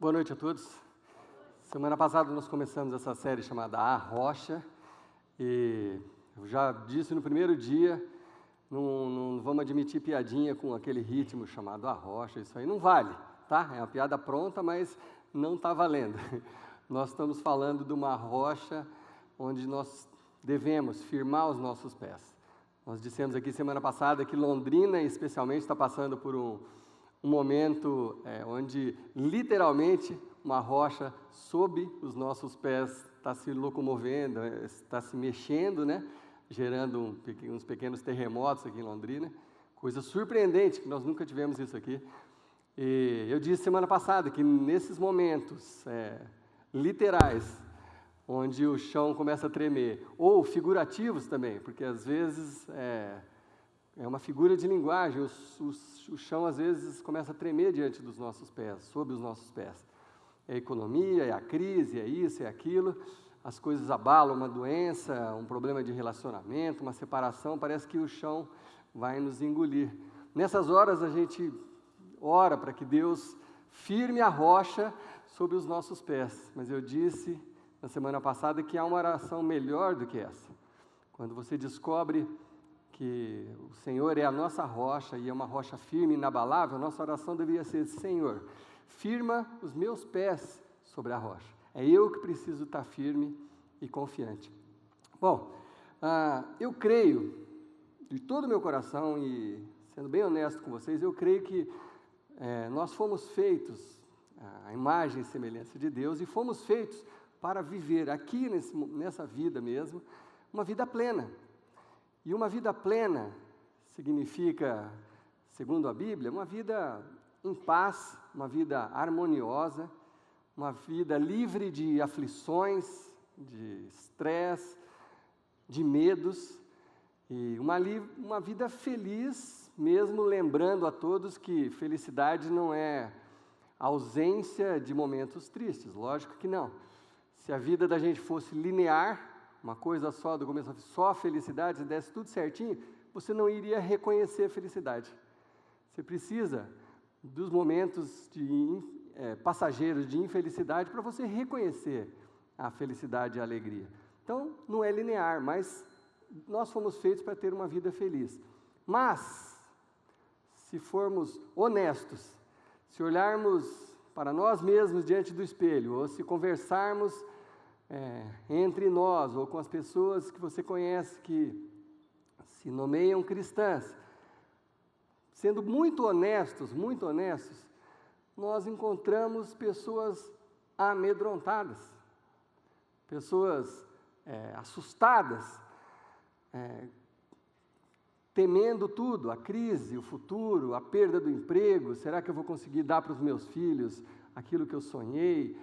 Boa noite a todos. Semana passada nós começamos essa série chamada A Rocha, e eu já disse no primeiro dia, não vamos admitir piadinha com aquele ritmo chamado A Rocha, isso aí não vale, tá? É uma piada pronta, mas não está valendo. Nós estamos falando de uma rocha onde nós devemos firmar os nossos pés. Nós dissemos aqui semana passada que Londrina, especialmente, está passando por um momento onde, literalmente, uma rocha sob os nossos pés está se locomovendo, está se mexendo, né? Gerando uns pequenos terremotos aqui em Londrina. Coisa surpreendente, que nós nunca tivemos isso aqui. E eu disse semana passada que nesses momentos literais, onde o chão começa a tremer, ou figurativos também, porque às vezes é uma figura de linguagem, o chão às vezes começa a tremer diante dos nossos pés, sob os nossos pés. É a economia, é a crise, é isso, é aquilo, as coisas abalam, uma doença, um problema de relacionamento, uma separação, parece que o chão vai nos engolir. Nessas horas a gente ora para que Deus firme a rocha sob os nossos pés, mas eu disse na semana passada que há uma oração melhor do que essa. Quando você descobre que o Senhor é a nossa rocha e é uma rocha firme e inabalável, a nossa oração deveria ser: Senhor, firma os meus pés sobre a rocha. É eu que preciso estar firme e confiante. Bom, eu creio, de todo o meu coração, e sendo bem honesto com vocês, eu creio que nós fomos feitos à imagem e semelhança de Deus e fomos feitos para viver aqui nessa vida mesmo, uma vida plena. E uma vida plena significa, segundo a Bíblia, uma vida em paz, uma vida harmoniosa, uma vida livre de aflições, de estresse, de medos, e uma vida feliz, mesmo lembrando a todos que felicidade não é ausência de momentos tristes, lógico que não. Se a vida da gente fosse linear, uma coisa só, do começo só a felicidade, se desse tudo certinho, você não iria reconhecer a felicidade. Você precisa dos momentos passageiros de infelicidade para você reconhecer a felicidade e a alegria. Então, não é linear, mas nós fomos feitos para ter uma vida feliz. Mas, se formos honestos, se olharmos para nós mesmos diante do espelho, ou se conversarmos entre nós, ou com as pessoas que você conhece que se nomeiam cristãs, sendo muito honestos, nós encontramos pessoas amedrontadas, pessoas assustadas, temendo tudo, a crise, o futuro, a perda do emprego. Será que eu vou conseguir dar para os meus filhos aquilo que eu sonhei?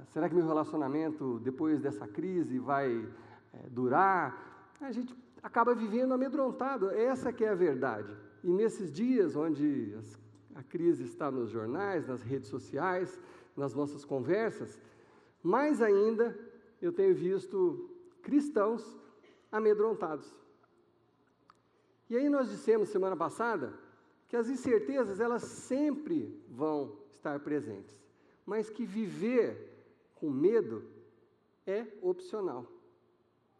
Será que meu relacionamento depois dessa crise vai durar? A gente acaba vivendo amedrontado, essa que é a verdade. E nesses dias onde a crise está nos jornais, nas redes sociais, nas nossas conversas, mais ainda eu tenho visto cristãos amedrontados. E aí nós dissemos semana passada que as incertezas elas sempre vão estar presentes, mas que viver com medo é opcional.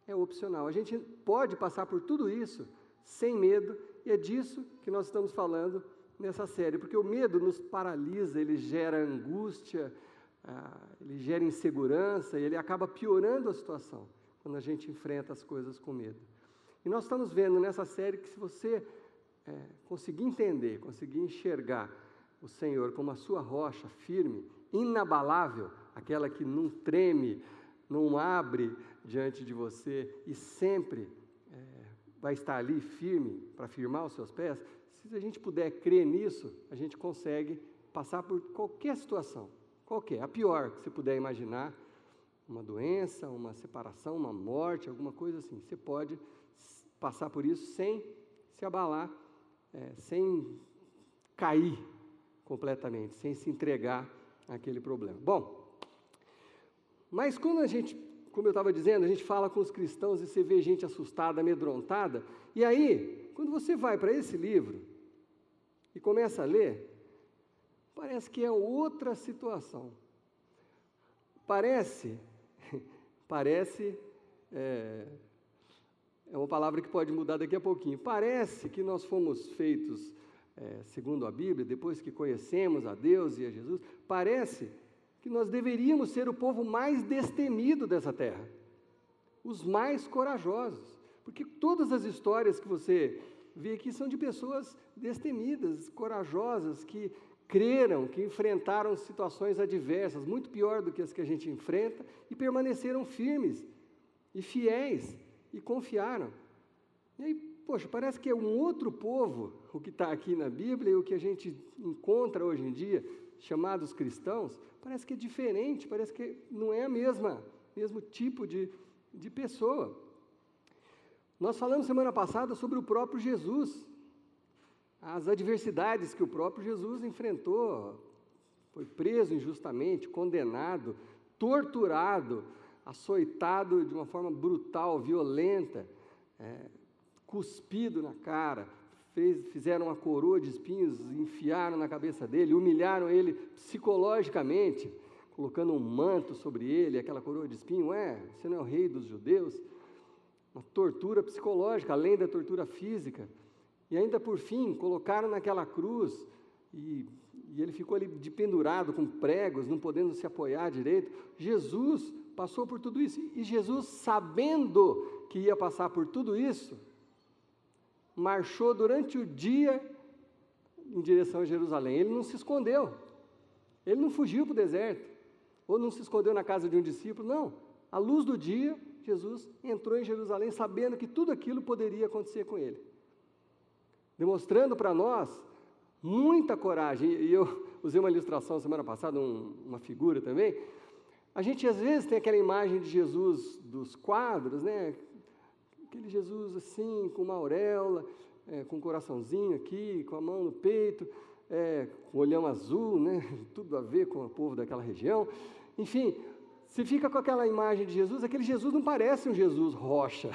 É opcional. A gente pode passar por tudo isso sem medo, e é disso que nós estamos falando nessa série, porque o medo nos paralisa, ele gera angústia, ele gera insegurança, e ele acaba piorando a situação quando a gente enfrenta as coisas com medo. E nós estamos vendo nessa série que se você conseguir entender, conseguir enxergar o Senhor como a sua rocha firme, inabalável, aquela que não treme, não abre diante de você e sempre vai estar ali firme para firmar os seus pés, se a gente puder crer nisso, a gente consegue passar por qualquer situação, a pior que você puder imaginar, uma doença, uma separação, uma morte, alguma coisa assim. Você pode passar por isso sem se abalar, sem cair completamente, sem se entregar àquele problema. Bom, mas quando a gente, como eu estava dizendo, a gente fala com os cristãos e você vê gente assustada, amedrontada, e aí, quando você vai para esse livro e começa a ler, parece que é outra situação. Parece, é uma palavra que pode mudar daqui a pouquinho. Parece que nós fomos feitos, segundo a Bíblia, depois que conhecemos a Deus e a Jesus, parece que nós deveríamos ser o povo mais destemido dessa terra, os mais corajosos, porque todas as histórias que você vê aqui são de pessoas destemidas, corajosas, que creram, que enfrentaram situações adversas, muito pior do que as que a gente enfrenta, e permaneceram firmes e fiéis, e confiaram. E aí, poxa, parece que é um outro povo, o que está aqui na Bíblia, e o que a gente encontra hoje em dia, chamados cristãos, parece que é diferente, parece que não é mesmo tipo de pessoa. Nós falamos semana passada sobre o próprio Jesus, as adversidades que o próprio Jesus enfrentou, foi preso injustamente, condenado, torturado, açoitado de uma forma brutal, violenta, cuspido na cara, fizeram uma coroa de espinhos, enfiaram na cabeça dele, humilharam ele psicologicamente, colocando um manto sobre ele, aquela coroa de espinho, você não é o rei dos judeus, uma tortura psicológica, além da tortura física, e ainda por fim, colocaram naquela cruz, e ele ficou ali de pendurado, com pregos, não podendo se apoiar direito. Jesus passou por tudo isso, e Jesus, sabendo que ia passar por tudo isso, marchou durante o dia em direção a Jerusalém. Ele não se escondeu, ele não fugiu para o deserto, ou não se escondeu na casa de um discípulo, não. À luz do dia, Jesus entrou em Jerusalém sabendo que tudo aquilo poderia acontecer com ele, demonstrando para nós muita coragem. E eu usei uma ilustração semana passada, uma figura também. A gente às vezes tem aquela imagem de Jesus dos quadros, né? Aquele Jesus assim, com uma auréola, com um coraçãozinho aqui, com a mão no peito, com o olhão azul, né? Tudo a ver com o povo daquela região. Enfim, se fica com aquela imagem de Jesus, aquele Jesus não parece um Jesus rocha,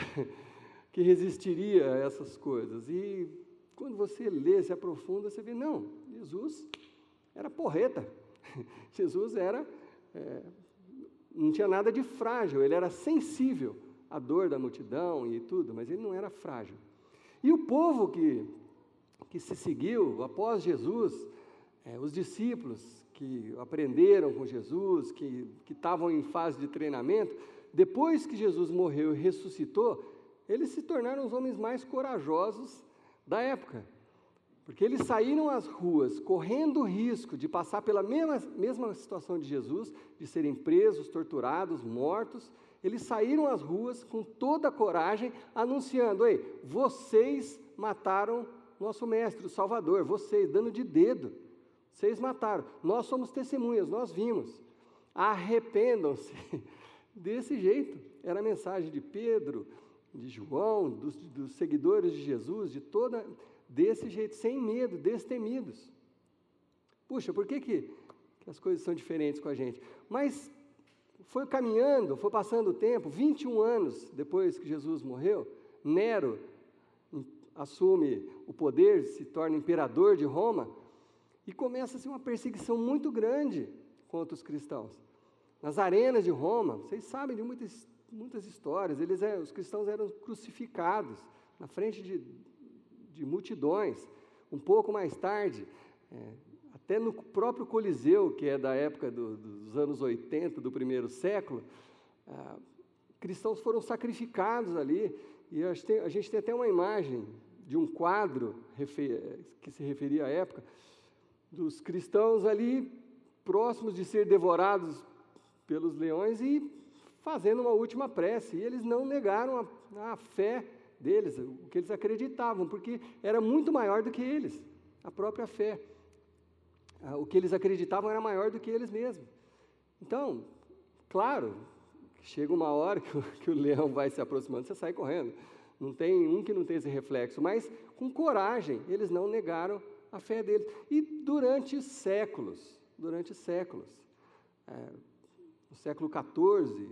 que resistiria a essas coisas. E quando você lê, se aprofunda, você vê, não, Jesus era porreta, Jesus não tinha nada de frágil, ele era sensível à dor da multidão e tudo, mas ele não era frágil. E o povo que se seguiu após Jesus, os discípulos que aprenderam com Jesus, que estavam em fase de treinamento, depois que Jesus morreu e ressuscitou, eles se tornaram os homens mais corajosos da época, porque eles saíram às ruas correndo o risco de passar pela mesma situação de Jesus, de serem presos, torturados, mortos. Eles saíram às ruas com toda a coragem, anunciando, vocês mataram nosso mestre, o Salvador, vocês, dando de dedo, vocês mataram, nós somos testemunhas, nós vimos, arrependam-se. Desse jeito, era a mensagem de Pedro, de João, dos seguidores de Jesus, desse jeito, sem medo, destemidos. Puxa, por que as coisas são diferentes com a gente? Mas foi caminhando, foi passando o tempo, 21 anos depois que Jesus morreu, Nero assume o poder, se torna imperador de Roma, e começa-se uma perseguição muito grande contra os cristãos. Nas arenas de Roma, vocês sabem de muitas histórias, os cristãos eram crucificados na frente de multidões. Um pouco mais tarde, até no próprio Coliseu, que é da época dos anos 80, do primeiro século, cristãos foram sacrificados ali, e a gente tem até uma imagem de um quadro que se referia à época, dos cristãos ali próximos de ser devorados pelos leões e fazendo uma última prece, e eles não negaram a fé deles, o que eles acreditavam, porque era muito maior do que eles, a própria fé. O que eles acreditavam era maior do que eles mesmos. Então, claro, chega uma hora que o leão vai se aproximando, você sai correndo. Não tem um que não tenha esse reflexo, mas com coragem, eles não negaram a fé deles. E durante séculos, no século XIV,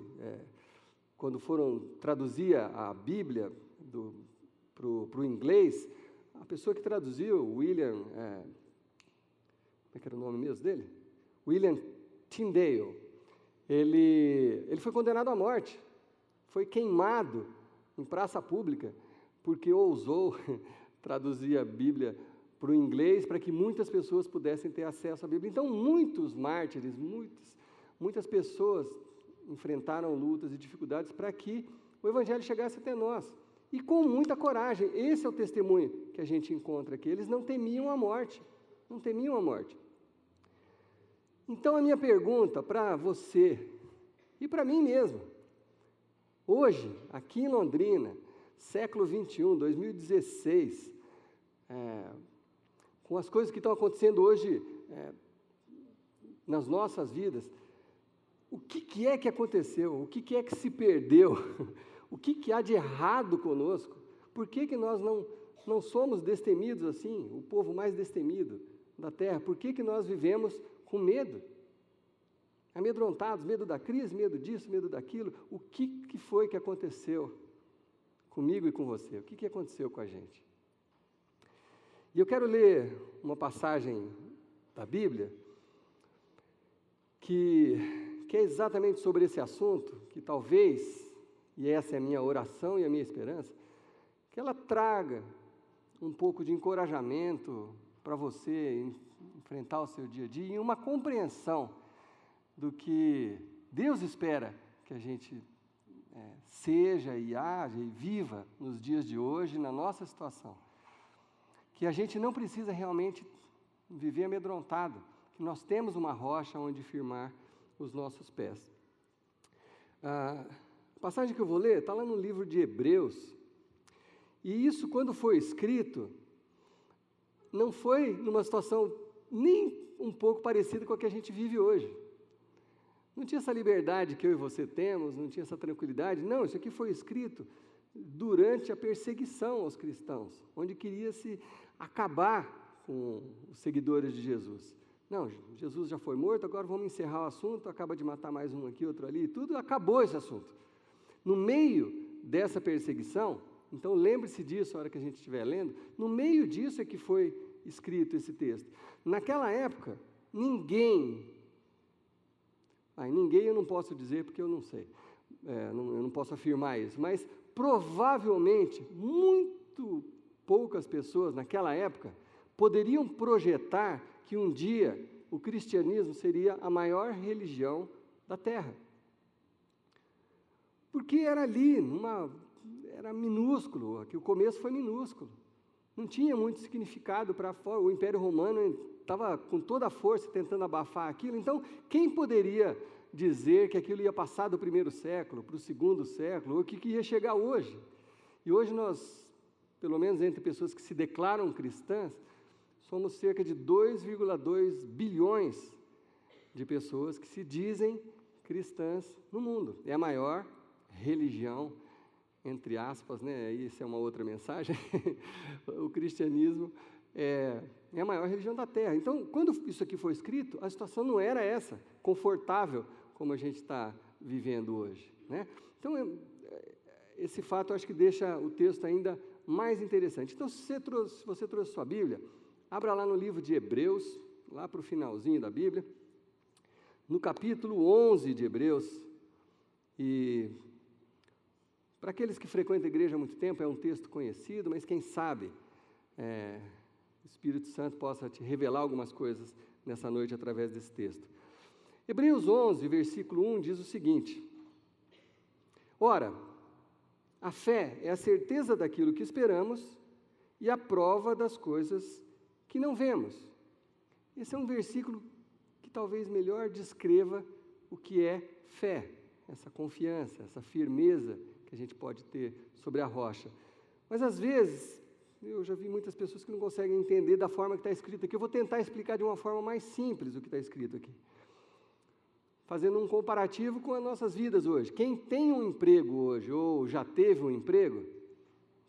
quando foram traduzir a Bíblia para o inglês, a pessoa que traduziu, William como é que era o nome mesmo dele? William Tyndale. Ele foi condenado à morte, foi queimado em praça pública, porque ousou traduzir a Bíblia para o inglês, para que muitas pessoas pudessem ter acesso à Bíblia. Então, muitos mártires, muitas pessoas enfrentaram lutas e dificuldades para que o Evangelho chegasse até nós. E com muita coragem, esse é o testemunho que a gente encontra aqui. Eles não temiam a morte, não temiam a morte. Então, a minha pergunta para você e para mim mesmo, hoje, aqui em Londrina, século 21, 2016, com as coisas que estão acontecendo hoje nas nossas vidas, o que é que aconteceu? O que é que se perdeu? O que há de errado conosco? Por que nós não somos destemidos assim, o povo mais destemido da terra? Por que nós vivemos com medo? Amedrontados, medo da crise, medo disso, medo daquilo. O que foi que aconteceu comigo e com você? O que aconteceu com a gente? E eu quero ler uma passagem da Bíblia que é exatamente sobre esse assunto, que talvez, e essa é a minha oração e a minha esperança, que ela traga um pouco de encorajamento para você enfrentar o seu dia a dia e uma compreensão do que Deus espera que a gente seja e haja e viva nos dias de hoje, na nossa situação. Que a gente não precisa realmente viver amedrontado, que nós temos uma rocha onde firmar os nossos pés. A passagem que eu vou ler está lá no livro de Hebreus, e isso, quando foi escrito, não foi numa situação nem um pouco parecida com a que a gente vive hoje. Não tinha essa liberdade que eu e você temos, não tinha essa tranquilidade. Não, isso aqui foi escrito durante a perseguição aos cristãos, onde queria-se acabar com os seguidores de Jesus. Não, Jesus já foi morto, agora vamos encerrar o assunto, acaba de matar mais um aqui, outro ali, tudo, acabou esse assunto. No meio dessa perseguição, então lembre-se disso na hora que a gente estiver lendo, no meio disso é que foi escrito esse texto. Naquela época, ninguém eu não posso dizer porque eu não sei, eu não posso afirmar isso, mas provavelmente muito poucas pessoas naquela época poderiam projetar que um dia o cristianismo seria a maior religião da terra. Porque era ali, era minúsculo, aqui o começo foi minúsculo, não tinha muito significado para fora, o Império Romano estava com toda a força tentando abafar aquilo, então quem poderia dizer que aquilo ia passar do primeiro século para o segundo século, ou que ia chegar hoje? E hoje nós, pelo menos entre pessoas que se declaram cristãs, somos cerca de 2,2 bilhões de pessoas que se dizem cristãs no mundo. É a maior religião, entre aspas, né? Isso é uma outra mensagem. O cristianismo é a maior religião da terra. Então, quando isso aqui foi escrito, a situação não era essa, confortável, como a gente está vivendo hoje, né? Então, esse fato eu acho que deixa o texto ainda mais interessante. Então, se você trouxe sua Bíblia, abra lá no livro de Hebreus, lá para o finalzinho da Bíblia, no capítulo 11 de Hebreus, e para aqueles que frequentam a igreja há muito tempo, é um texto conhecido, mas quem sabe o Espírito Santo possa te revelar algumas coisas nessa noite através desse texto. Hebreus 11, versículo 1, diz o seguinte: Ora, a fé é a certeza daquilo que esperamos e a prova das coisas que não vemos. Esse é um versículo que talvez melhor descreva o que é fé, essa confiança, essa firmeza que a gente pode ter sobre a rocha. Mas às vezes, eu já vi muitas pessoas que não conseguem entender da forma que está escrito aqui. Eu vou tentar explicar de uma forma mais simples o que está escrito aqui, fazendo um comparativo com as nossas vidas hoje. Quem tem um emprego hoje, ou já teve um emprego,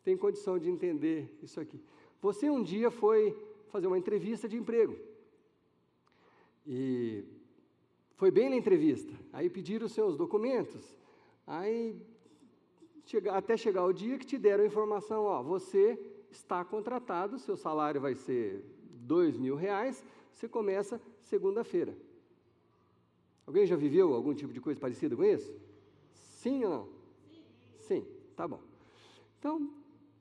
tem condição de entender isso aqui. Você um dia foi fazer uma entrevista de emprego, e foi bem na entrevista, aí pediram os seus documentos, aí até chegar o dia que te deram a informação, você está contratado, seu salário vai ser R$2.000, você começa segunda-feira. Alguém já viveu algum tipo de coisa parecida com isso? Sim ou não? Sim, tá bom. Então,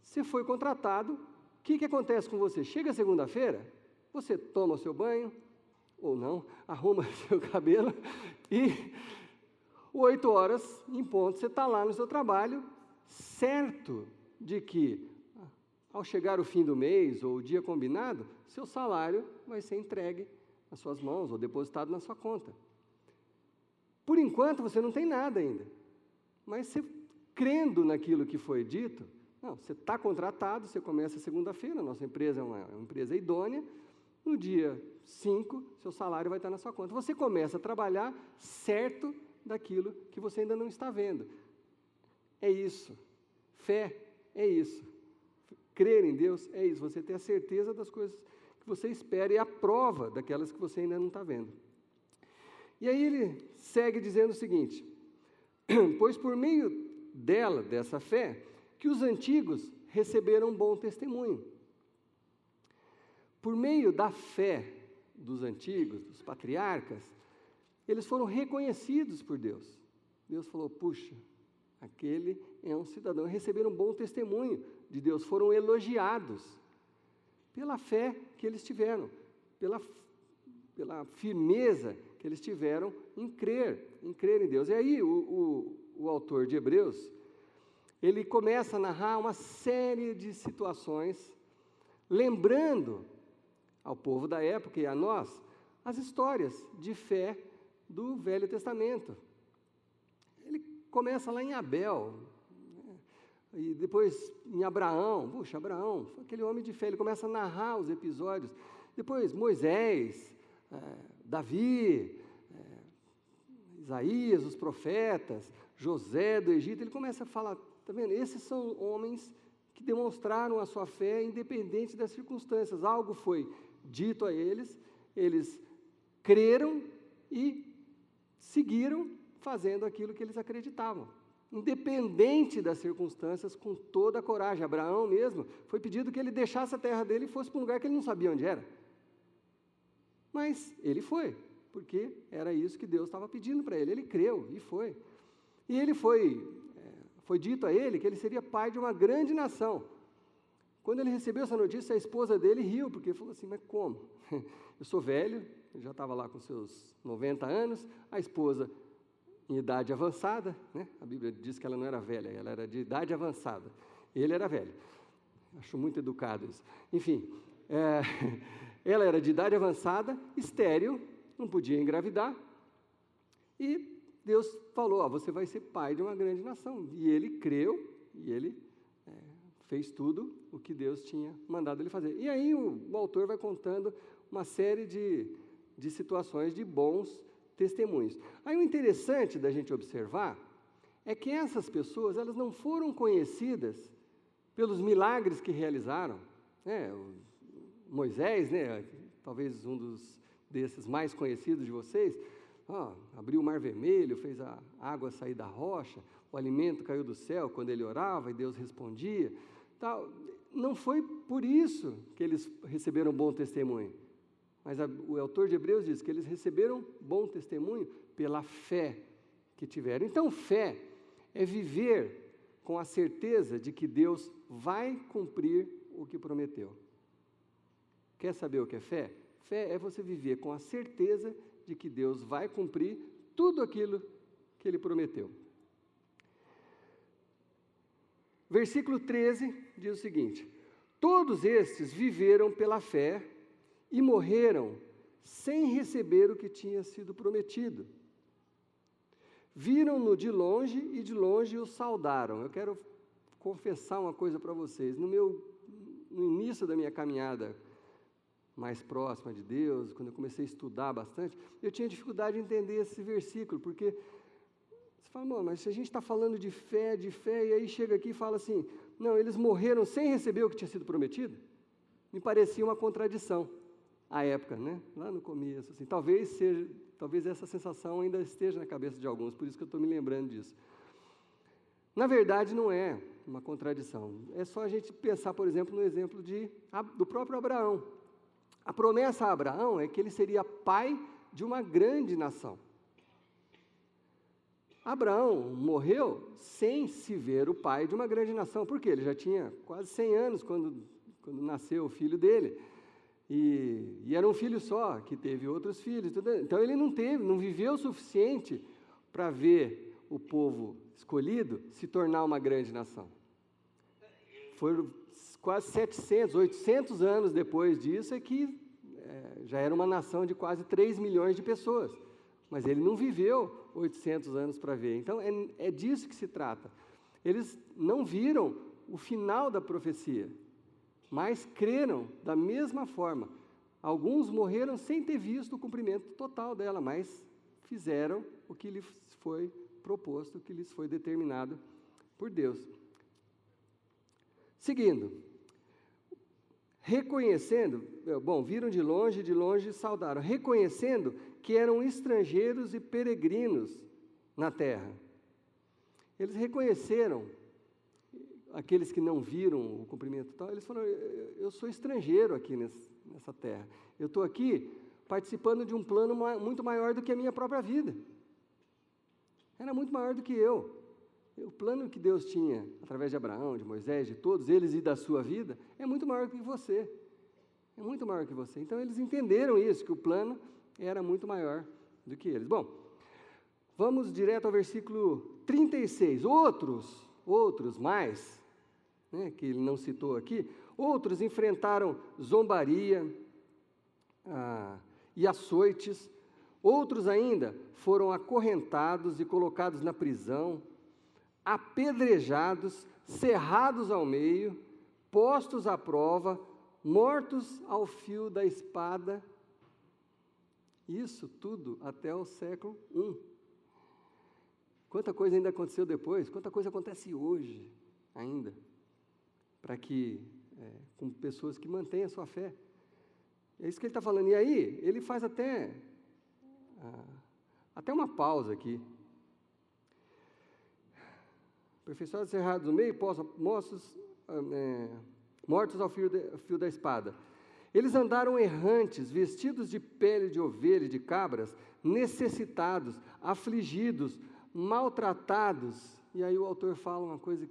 você foi contratado, o que acontece com você? Chega segunda-feira, você toma o seu banho, ou não, arruma seu cabelo e 8 horas em ponto, você está lá no seu trabalho, certo de que ao chegar o fim do mês ou o dia combinado, seu salário vai ser entregue nas suas mãos ou depositado na sua conta. Por enquanto você não tem nada ainda, mas você crendo naquilo que foi dito, não, você está contratado, você começa segunda-feira, nossa empresa é uma empresa idônea, no dia 5, seu salário vai estar na sua conta. Você começa a trabalhar certo daquilo que você ainda não está vendo. É isso. Fé é isso. Crer em Deus é isso. Você ter a certeza das coisas que você espera e a prova daquelas que você ainda não está vendo. E aí ele segue dizendo o seguinte: pois por meio dela, dessa fé, que os antigos receberam bom testemunho. Por meio da fé dos antigos, dos patriarcas, eles foram reconhecidos por Deus. Deus falou, puxa, aquele é um cidadão. Receberam bom testemunho de Deus, foram elogiados pela fé que eles tiveram, pela firmeza que eles tiveram em crer em Deus. E aí o autor de Hebreus, ele começa a narrar uma série de situações, lembrando ao povo da época e a nós, as histórias de fé do Velho Testamento. Ele começa lá em Abel, né? E depois em Abraão. Puxa, Abraão foi aquele homem de fé, ele começa a narrar os episódios. Depois Moisés, Davi, Isaías, os profetas, José do Egito. Ele começa a falar, está vendo? Esses são homens que demonstraram a sua fé independente das circunstâncias. Algo foi dito a eles, eles creram e seguiram fazendo aquilo que eles acreditavam, independente das circunstâncias, com toda a coragem. Abraão mesmo, foi pedido que ele deixasse a terra dele e fosse para um lugar que ele não sabia onde era. Mas ele foi, porque era isso que Deus estava pedindo para ele. Ele creu e foi. E ele foi dito a ele que ele seria pai de uma grande nação. Quando ele recebeu essa notícia, a esposa dele riu, porque falou assim, mas como? Eu sou velho, eu já estava lá com seus 90 anos, a esposa em idade avançada, né? A Bíblia diz que ela não era velha, ela era de idade avançada. Ele era velho. Acho muito educado isso. Enfim, ela era de idade avançada, estéril, não podia engravidar, e Deus falou, você vai ser pai de uma grande nação. E ele creu, e ele fez tudo o que Deus tinha mandado ele fazer. E aí o autor vai contando uma série de situações de bons testemunhos. Aí o interessante da gente observar é que essas pessoas, elas não foram conhecidas pelos milagres que realizaram. Moisés, né, talvez um desses mais conhecidos de vocês, abriu o Mar Vermelho, fez a água sair da rocha, o alimento caiu do céu quando ele orava e Deus respondia. Tal. Não foi por isso que eles receberam bom testemunho, mas o autor de Hebreus diz que eles receberam bom testemunho pela fé que tiveram. Então, fé é viver com a certeza de que Deus vai cumprir o que prometeu. Quer saber o que é fé? Fé é você viver com a certeza de que Deus vai cumprir tudo aquilo que Ele prometeu. Versículo 13 diz o seguinte: todos estes viveram pela fé e morreram sem receber o que tinha sido prometido. Viram-no de longe e de longe o saudaram. Eu quero confessar uma coisa para vocês. No início da minha caminhada mais próxima de Deus, quando eu comecei a estudar bastante, eu tinha dificuldade de entender esse versículo, porque você fala, mas se a gente está falando de fé, e aí chega aqui e fala assim, não, eles morreram sem receber o que tinha sido prometido? Me parecia uma contradição à época, né? Lá no começo, assim, talvez essa sensação ainda esteja na cabeça de alguns, por isso que eu estou me lembrando disso. Na verdade, não é uma contradição. É só a gente pensar, por exemplo, no exemplo do próprio Abraão. A promessa a Abraão é que ele seria pai de uma grande nação. Abraão morreu sem se ver o pai de uma grande nação, porque ele já tinha quase 100 anos quando nasceu o filho dele, e era um filho só, que teve outros filhos, então ele não viveu o suficiente para ver o povo escolhido se tornar uma grande nação. Foram quase 700, 800 anos depois disso é que já era uma nação de quase 3 milhões de pessoas, mas ele não viveu 800 anos para ver. Então, é disso que se trata. Eles não viram o final da profecia, mas creram da mesma forma. Alguns morreram sem ter visto o cumprimento total dela, mas fizeram o que lhes foi proposto, o que lhes foi determinado por Deus. Seguindo, reconhecendo, viram de longe saudaram, reconhecendo que eram estrangeiros e peregrinos na terra. Eles reconheceram, aqueles que não viram o cumprimento tal, eles falaram, eu sou estrangeiro aqui nessa terra, eu estou aqui participando de um plano muito maior do que a minha própria vida. Era muito maior do que eu. O plano que Deus tinha, através de Abraão, de Moisés, de todos eles e da sua vida, é muito maior que você. É muito maior que você. Então, eles entenderam isso, que o plano era muito maior do que eles. Bom, vamos direto ao versículo 36. Outros mais, que ele não citou aqui, outros enfrentaram zombaria e açoites, outros ainda foram acorrentados e colocados na prisão, apedrejados, cerrados ao meio, postos à prova, mortos ao fio da espada. Isso tudo até o século I. Quanta coisa ainda aconteceu depois, quanta coisa acontece hoje ainda, para que, com pessoas que mantêm a sua fé. É isso que ele está falando. E aí, ele faz até uma pausa aqui. Aperfeiçoados, cerrados no meio, mortos ao fio da espada. Eles andaram errantes, vestidos de pele de ovelha e de cabras, necessitados, afligidos, maltratados. E aí o autor fala uma coisa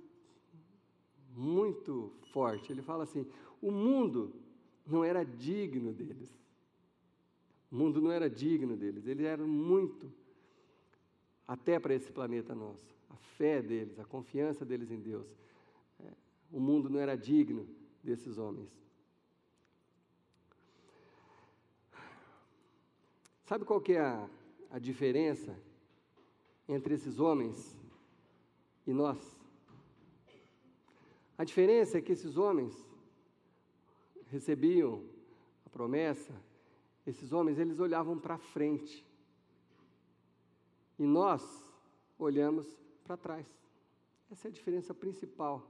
muito forte. Ele fala assim, o mundo não era digno deles. O mundo não era digno deles. Eles eram muito, até para esse planeta nosso. A fé deles, a confiança deles em Deus. O mundo não era digno desses homens. Sabe qual que é a diferença entre esses homens e nós? A diferença é que esses homens recebiam a promessa, esses homens, eles olhavam para frente. E nós olhamos para trás. Essa é a diferença principal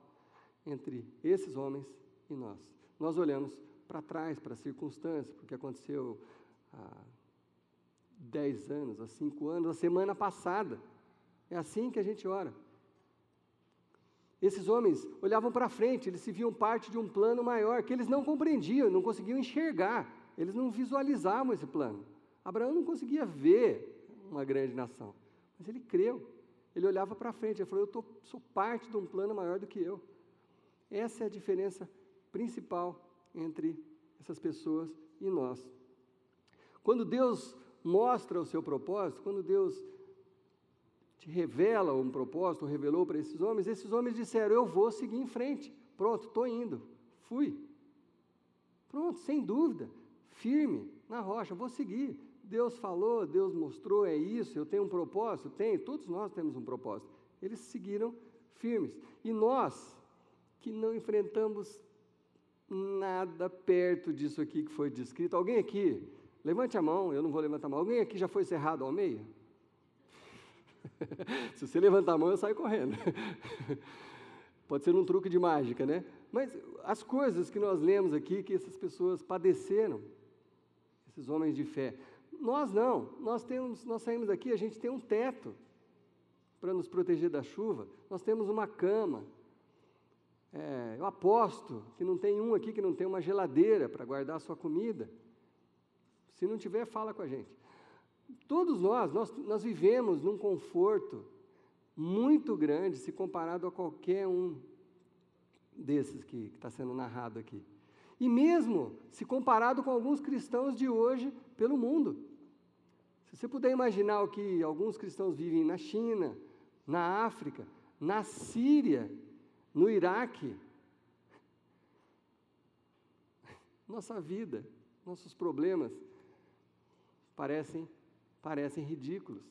entre esses homens e nós. Nós olhamos para trás, para as circunstâncias, porque aconteceu há 10 anos, há 5 anos, a semana passada. É assim que a gente ora. Esses homens olhavam para frente, eles se viam parte de um plano maior, que eles não compreendiam, não conseguiam enxergar, eles não visualizavam esse plano. Abraão não conseguia ver uma grande nação, mas ele creu, ele olhava para frente, ele falou, sou parte de um plano maior do que eu. Essa é a diferença principal entre essas pessoas e nós. Quando Deus mostra o seu propósito, quando Deus te revela um propósito, revelou para esses homens disseram, eu vou seguir em frente, pronto, estou indo, fui, pronto, sem dúvida, firme, na rocha, vou seguir, Deus falou, Deus mostrou, é isso, eu tenho um propósito, todos nós temos um propósito, eles seguiram firmes, e nós, que não enfrentamos nada perto disso aqui que foi descrito, alguém aqui, levante a mão, eu não vou levantar a mão, alguém aqui já foi cerrado ao meio? Se você levantar a mão, eu saio correndo. Pode ser um truque de mágica, né? Mas as coisas que nós lemos aqui, que essas pessoas padeceram, esses homens de fé, nós não, nós saímos daqui, a gente tem um teto para nos proteger da chuva, nós temos uma cama, eu aposto que não tem um aqui que não tem uma geladeira para guardar a sua comida, Se não tiver, fala com a gente. Todos nós vivemos num conforto muito grande se comparado a qualquer um desses que está sendo narrado aqui. E mesmo se comparado com alguns cristãos de hoje pelo mundo. Se você puder imaginar o que alguns cristãos vivem na China, na África, na Síria, no Iraque, nossa vida, nossos problemas parecem ridículos,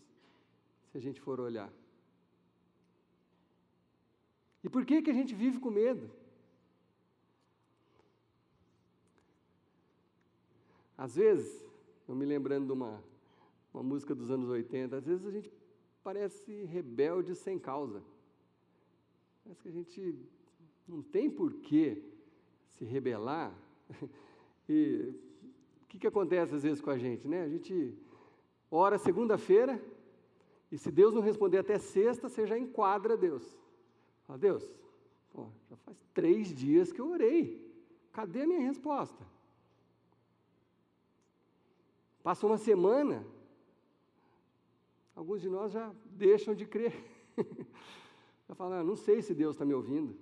se a gente for olhar. E por que a gente vive com medo? Às vezes, eu me lembrando de uma música dos anos 80, às vezes a gente parece rebelde sem causa. Parece que a gente não tem por que se rebelar. E o que acontece às vezes com a gente, né? A gente ora segunda-feira e se Deus não responder até sexta, você já enquadra Deus. Fala, Deus, já faz 3 dias que eu orei. Cadê a minha resposta? Passa uma semana, alguns de nós já deixam de crer. Já falam, não sei se Deus está me ouvindo.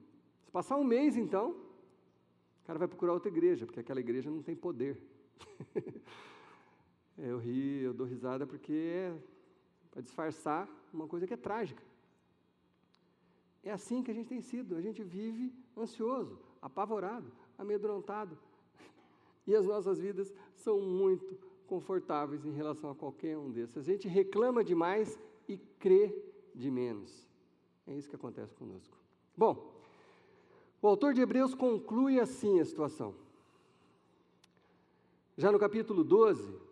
Se passar um mês, então, o cara vai procurar outra igreja, porque aquela igreja não tem poder. Eu dou risada porque é para disfarçar uma coisa que é trágica. É assim que a gente tem sido, a gente vive ansioso, apavorado, amedrontado. E as nossas vidas são muito confortáveis em relação a qualquer um desses. A gente reclama demais e crê de menos. É isso que acontece conosco. Bom, o autor de Hebreus conclui assim a situação. Já no capítulo 12,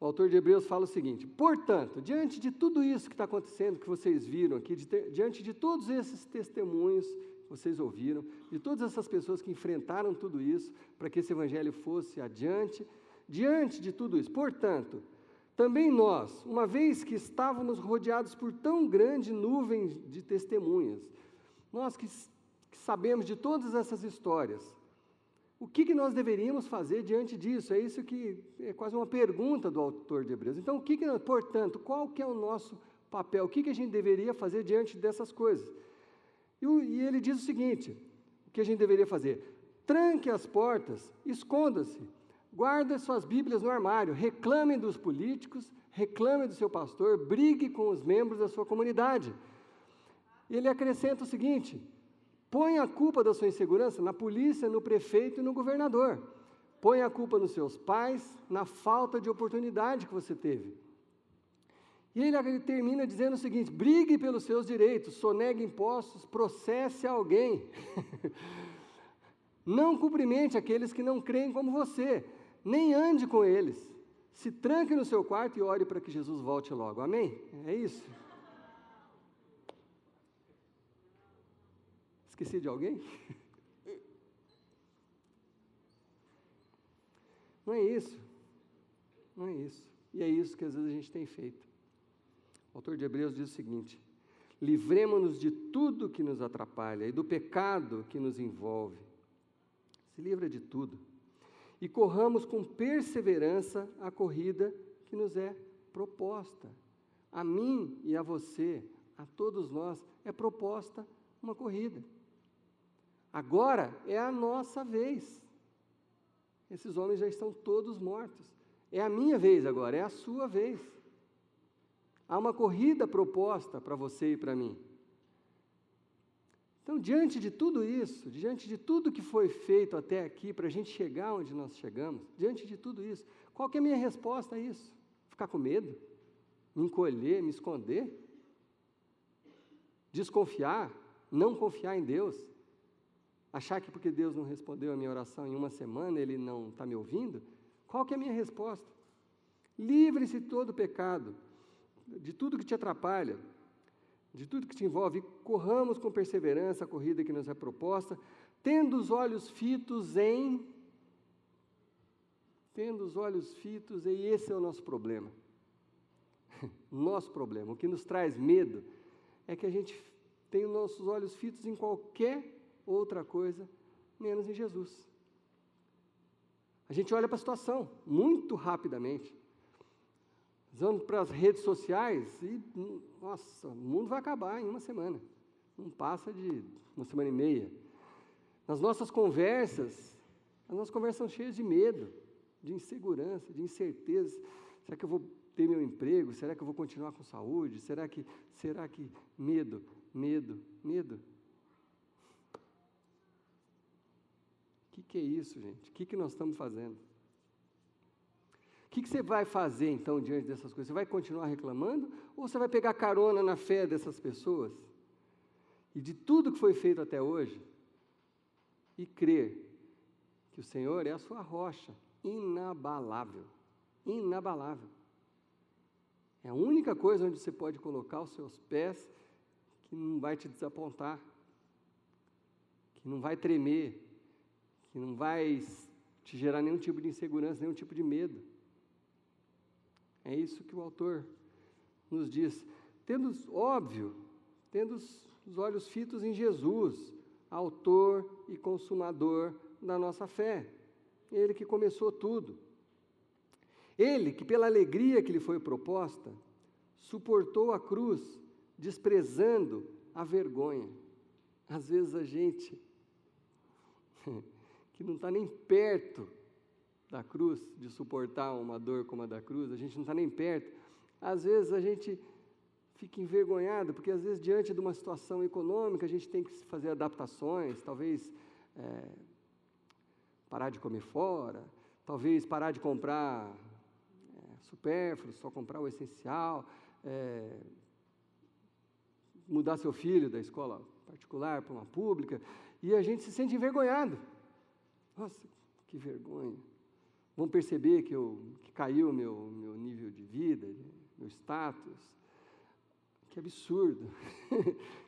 o autor de Hebreus fala o seguinte: portanto, diante de tudo isso que está acontecendo, que vocês viram aqui, diante de todos esses testemunhos que vocês ouviram, de todas essas pessoas que enfrentaram tudo isso, para que esse evangelho fosse adiante, diante de tudo isso, portanto, também nós, uma vez que estávamos rodeados por tão grande nuvem de testemunhas, nós que sabemos de todas essas histórias, o que nós deveríamos fazer diante disso? É isso que é quase uma pergunta do autor de Hebreus. Então, portanto, qual que é o nosso papel? O que a gente deveria fazer diante dessas coisas? E ele diz o seguinte, o que a gente deveria fazer? Tranque as portas, esconda-se, guarde suas Bíblias no armário, reclame dos políticos, reclame do seu pastor, brigue com os membros da sua comunidade. Ele acrescenta o seguinte: põe a culpa da sua insegurança na polícia, no prefeito e no governador. Põe a culpa nos seus pais, na falta de oportunidade que você teve. E ele termina dizendo o seguinte: brigue pelos seus direitos, sonegue impostos, processe alguém. Não cumprimente aqueles que não creem como você, nem ande com eles. Se tranque no seu quarto e ore para que Jesus volte logo. Amém? É isso? Esqueci de alguém? Não é isso. Não é isso. E é isso que às vezes a gente tem feito. O autor de Hebreus diz o seguinte: livremo-nos de tudo que nos atrapalha e do pecado que nos envolve. Se livra de tudo. E corramos com perseverança a corrida que nos é proposta. A mim e a você, a todos nós, é proposta uma corrida. Agora é a nossa vez. Esses homens já estão todos mortos. É a minha vez agora, é a sua vez. Há uma corrida proposta para você e para mim. Então, diante de tudo isso, diante de tudo que foi feito até aqui para a gente chegar onde nós chegamos, diante de tudo isso, qual que é a minha resposta a isso? Ficar com medo? Me encolher, me esconder? Desconfiar? Não confiar em Deus? Achar que porque Deus não respondeu a minha oração em uma semana, Ele não está me ouvindo? Qual que é a minha resposta? Livre-se de todo pecado, de tudo que te atrapalha, de tudo que te envolve, corramos com perseverança a corrida que nos é proposta, tendo os olhos fitos e esse é o nosso problema. Nosso problema, o que nos traz medo, é que a gente tem os nossos olhos fitos em qualquer outra coisa, menos em Jesus. A gente olha para a situação muito rapidamente. Vamos para as redes sociais e, nossa, o mundo vai acabar em uma semana. Não passa de uma semana e meia. Nas nossas conversas, as nossas conversas são cheias de medo, de insegurança, de incerteza. Será que eu vou ter meu emprego? Será que eu vou continuar com saúde? Será que medo, medo, medo? O que é isso, gente? O que nós estamos fazendo? O que você vai fazer, então, diante dessas coisas? Você vai continuar reclamando ou você vai pegar carona na fé dessas pessoas e de tudo que foi feito até hoje e crer que o Senhor é a sua rocha inabalável, inabalável. É a única coisa onde você pode colocar os seus pés que não vai te desapontar, que não vai tremer, que não vai te gerar nenhum tipo de insegurança, nenhum tipo de medo. É isso que o autor nos diz. Tendo os olhos fitos em Jesus, autor e consumador da nossa fé. Ele que começou tudo. Ele que, pela alegria que lhe foi proposta, suportou a cruz, desprezando a vergonha. Às vezes a gente que não está nem perto da cruz, de suportar uma dor como a da cruz, a gente não está nem perto. Às vezes a gente fica envergonhado, porque às vezes diante de uma situação econômica a gente tem que fazer adaptações, talvez parar de comer fora, talvez parar de comprar supérfluo, só comprar o essencial, mudar seu filho da escola particular para uma pública, e a gente se sente envergonhado. Nossa, que vergonha. Vão perceber que caiu meu nível de vida, meu status. Que absurdo.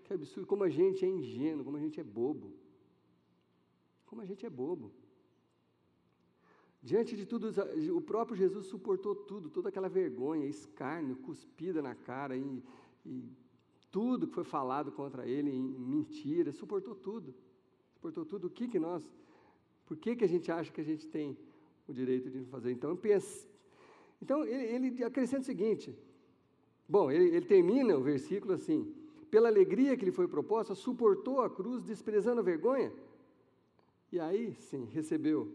Que absurdo. Como a gente é ingênuo, como a gente é bobo. Como a gente é bobo. Diante de tudo, o próprio Jesus suportou tudo, toda aquela vergonha, escárnio, cuspida na cara e tudo que foi falado contra ele em mentira, suportou tudo. Suportou tudo. Por que a gente acha que a gente tem o direito de fazer? Então, ele acrescenta o seguinte, ele termina o versículo assim, pela alegria que lhe foi proposta, suportou a cruz, desprezando a vergonha, e aí, sim, recebeu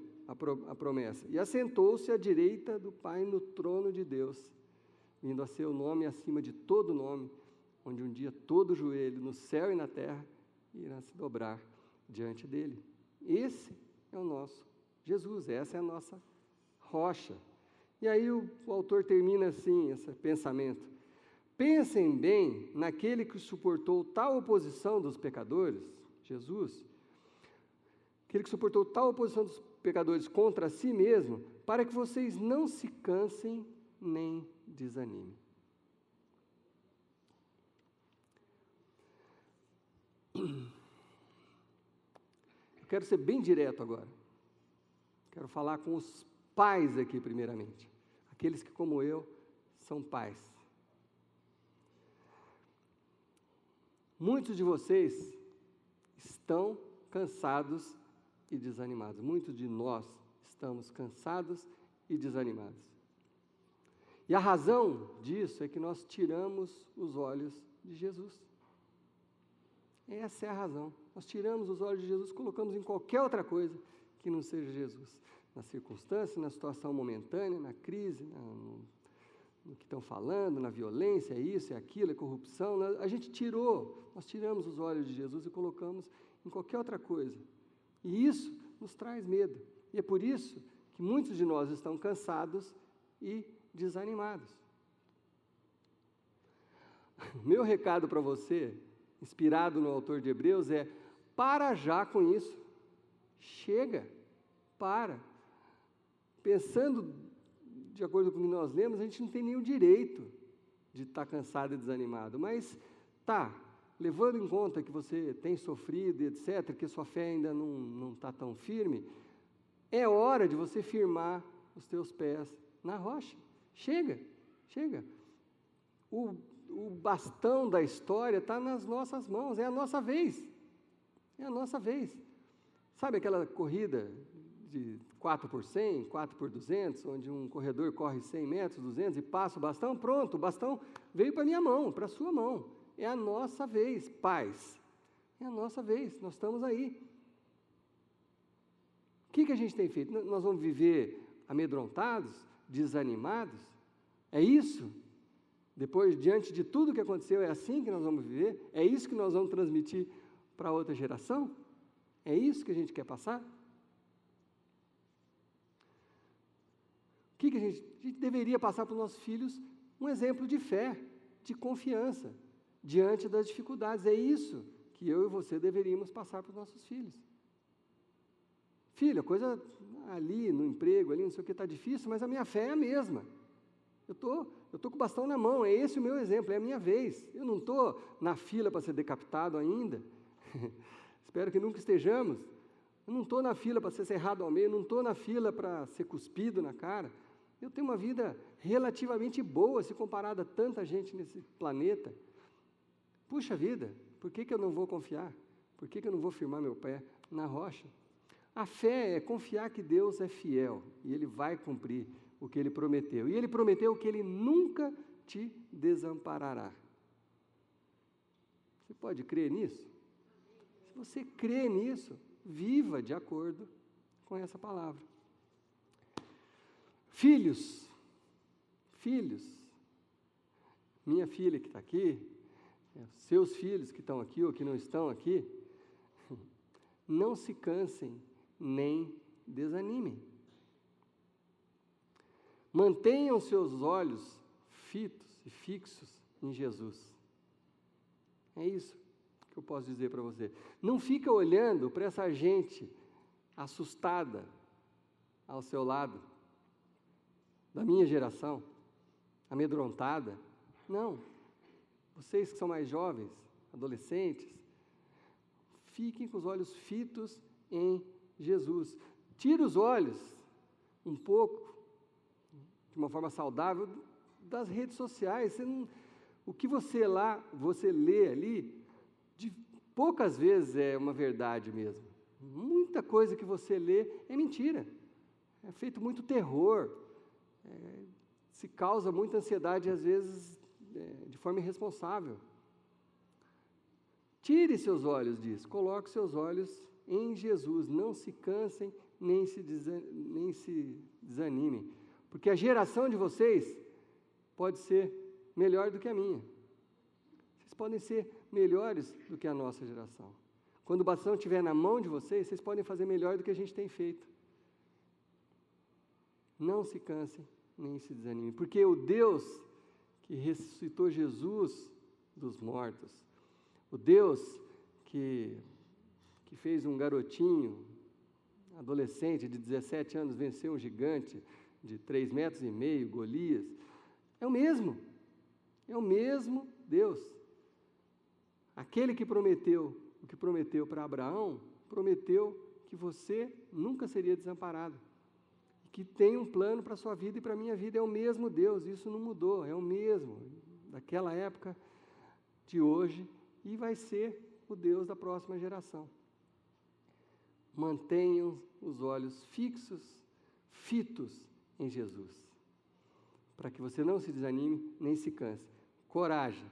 a promessa, e assentou-se à direita do Pai no trono de Deus, vindo a ser o nome acima de todo nome, onde um dia todo joelho, no céu e na terra, irá se dobrar diante dele. Esse é o nosso Jesus, essa é a nossa rocha. E aí o autor termina assim, esse pensamento. Pensem bem naquele que suportou tal oposição dos pecadores, Jesus, aquele que suportou tal oposição dos pecadores contra si mesmo, para que vocês não se cansem nem desanimem. Quero ser bem direto agora. Quero falar com os pais aqui, primeiramente. Aqueles que, como eu, são pais. Muitos de vocês estão cansados e desanimados. Muitos de nós estamos cansados e desanimados. E a razão disso é que nós tiramos os olhos de Jesus. Essa é a razão. Nós tiramos os olhos de Jesus, colocamos em qualquer outra coisa que não seja Jesus. Na circunstância, na situação momentânea, na crise, no que estão falando, na violência, é isso, é aquilo, é corrupção. Nós tiramos os olhos de Jesus e colocamos em qualquer outra coisa. E isso nos traz medo. E é por isso que muitos de nós estão cansados e desanimados. O meu recado para você, inspirado no autor de Hebreus, é: para já com isso. Chega, para. Pensando de acordo com o que nós lemos, a gente não tem nenhum direito de estar cansado e desanimado, mas levando em conta que você tem sofrido, etc., que sua fé ainda não está tão firme, é hora de você firmar os teus pés na rocha. Chega. O bastão da história está nas nossas mãos, é a nossa vez. Sabe aquela corrida de 4x100, 4x200, onde um corredor corre 100 metros, 200 e passa o bastão, pronto, o bastão veio para a minha mão, para a sua mão. É a nossa vez, pais. É a nossa vez, nós estamos aí. O que a gente tem feito? Nós vamos viver amedrontados, desanimados? É isso? Depois, diante de tudo que aconteceu, é assim que nós vamos viver? É isso que nós vamos transmitir para outra geração? É isso que a gente quer passar? O que a gente deveria passar para os nossos filhos? Um exemplo de fé, de confiança, diante das dificuldades. É isso que eu e você deveríamos passar para os nossos filhos. Filho, a coisa ali no emprego, ali não sei o que, está difícil, mas a minha fé é a mesma. Eu tô com o bastão na mão, é esse o meu exemplo, é a minha vez. Eu não estou na fila para ser decapitado ainda. Espero que nunca estejamos. Eu não estou na fila para ser cerrado ao meio, não estou na fila para ser cuspido na cara. Eu tenho uma vida relativamente boa, se comparada a tanta gente nesse planeta. Puxa vida, por que eu não vou confiar? Por que eu não vou firmar meu pé na rocha? A fé é confiar que Deus é fiel e Ele vai cumprir o que Ele prometeu. E Ele prometeu que Ele nunca te desamparará. Você pode crer nisso? Se você crê nisso, viva de acordo com essa palavra. Filhos, minha filha que está aqui, seus filhos que estão aqui ou que não estão aqui, não se cansem nem desanimem. Mantenham seus olhos fitos e fixos em Jesus. É isso que eu posso dizer para você. Não fica olhando para essa gente assustada ao seu lado, da minha geração, amedrontada. Não. Vocês que são mais jovens, adolescentes, fiquem com os olhos fitos em Jesus. Tire os olhos um pouco, de uma forma saudável, das redes sociais. O que você lê ali, poucas vezes é uma verdade mesmo. Muita coisa que você lê é mentira. É feito muito terror. Se causa muita ansiedade, às vezes, de forma irresponsável. Tire seus olhos disso, coloque seus olhos em Jesus. Não se cansem, nem se desanimem. Porque a geração de vocês pode ser melhor do que a minha. Vocês podem ser melhores do que a nossa geração. Quando o bastão estiver na mão de vocês, vocês podem fazer melhor do que a gente tem feito. Não se cansem, nem se desanimem. Porque o Deus que ressuscitou Jesus dos mortos, o Deus que fez um garotinho, adolescente de 17 anos, vencer um gigante de 3,5 metros, Golias, é o mesmo Deus. Aquele que prometeu o que prometeu para Abraão, prometeu que você nunca seria desamparado, que tem um plano para a sua vida e para a minha vida. É o mesmo Deus, isso não mudou, é o mesmo, daquela época, de hoje, e vai ser o Deus da próxima geração. Mantenham os olhos fitos em Jesus, para que você não se desanime, nem se canse. Coragem,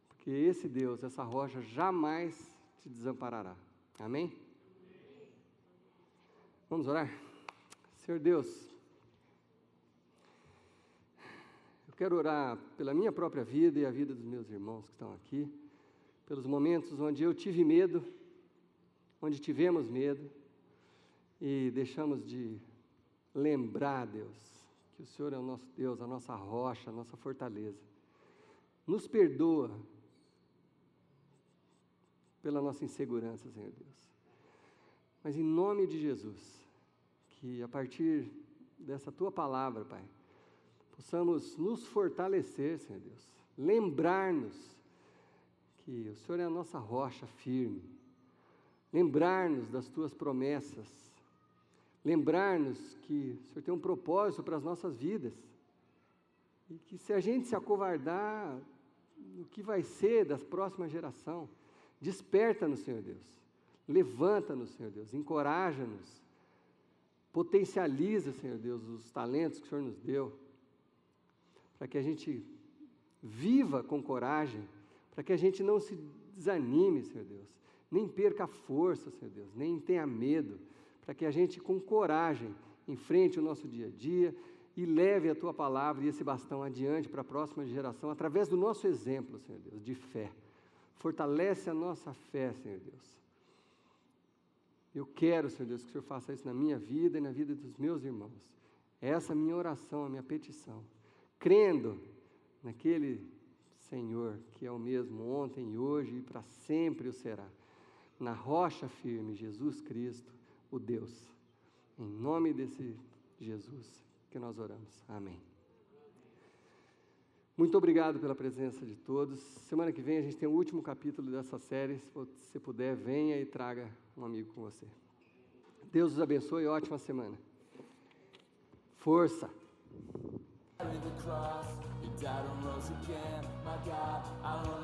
porque esse Deus, essa rocha, jamais te desamparará. Amém? Vamos orar? Senhor Deus, eu quero orar pela minha própria vida e a vida dos meus irmãos que estão aqui, pelos momentos onde eu tive medo, onde tivemos medo e deixamos de lembrar, Deus, que o Senhor é o nosso Deus, a nossa rocha, a nossa fortaleza. Nos perdoa pela nossa insegurança, Senhor Deus. Mas em nome de Jesus, que a partir dessa Tua palavra, Pai, possamos nos fortalecer, Senhor Deus, lembrar-nos que o Senhor é a nossa rocha firme, lembrar-nos das Tuas promessas, lembrar-nos que o Senhor tem um propósito para as nossas vidas, e que se a gente se acovardar, o que vai ser da próxima geração? Desperta-nos, Senhor Deus, levanta-nos, Senhor Deus, encoraja-nos, Potencializa, Senhor Deus, os talentos que o Senhor nos deu, para que a gente viva com coragem, para que a gente não se desanime, Senhor Deus, nem perca a força, Senhor Deus, nem tenha medo, para que a gente com coragem enfrente o nosso dia a dia e leve a Tua palavra e esse bastão adiante para a próxima geração, através do nosso exemplo, Senhor Deus, de fé. Fortalece a nossa fé, Senhor Deus. Eu quero, Senhor Deus, que o Senhor faça isso na minha vida e na vida dos meus irmãos. Essa é a minha oração, a minha petição. Crendo naquele Senhor que é o mesmo ontem e hoje e para sempre o será. Na rocha firme, Jesus Cristo, o Deus. Em nome desse Jesus que nós oramos. Amém. Muito obrigado pela presença de todos. Semana que vem a gente tem o último capítulo dessa série. Se você puder, venha e traga um amigo com você. Deus os abençoe e ótima semana. Força! The cross, you died and rose again, my God, I